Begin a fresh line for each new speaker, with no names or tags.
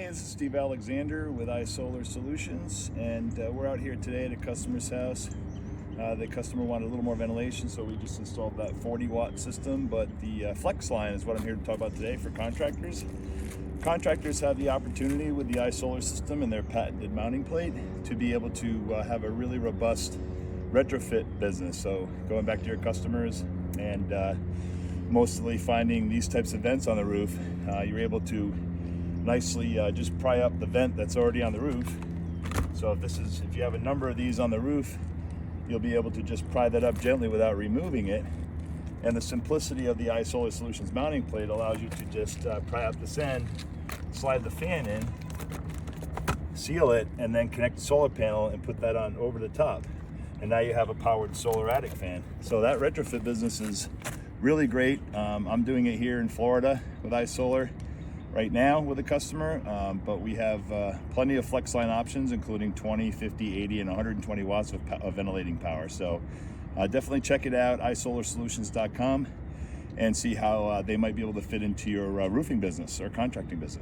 this is Steve Alexander with iSolar Solutions, and we're out here today at a customer's house. The customer wanted a little more ventilation, so we just installed that 40-watt system, but the flex line is what I'm here to talk about today for contractors. Contractors have the opportunity with the iSolar system and their patented mounting plate to be able to have a really robust retrofit business. So going back to your customers and mostly finding these types of vents on the roof, you're able to nicely just pry up the vent that's already on the roof. So if you have a number of these on the roof, you'll be able to just pry that up gently without removing it. And the simplicity of the iSolar Solutions mounting plate allows you to just pry up this end, slide the fan in, seal it, and then connect the solar panel and put that on over the top. And now you have a powered solar attic fan. So that retrofit business is really great. I'm doing it here in Florida with iSolar right now with a customer, but we have plenty of flex line options, including 20, 50, 80, and 120 watts of ventilating power. So definitely check it out, isolarsolutions.com, and see how they might be able to fit into your roofing business or contracting business.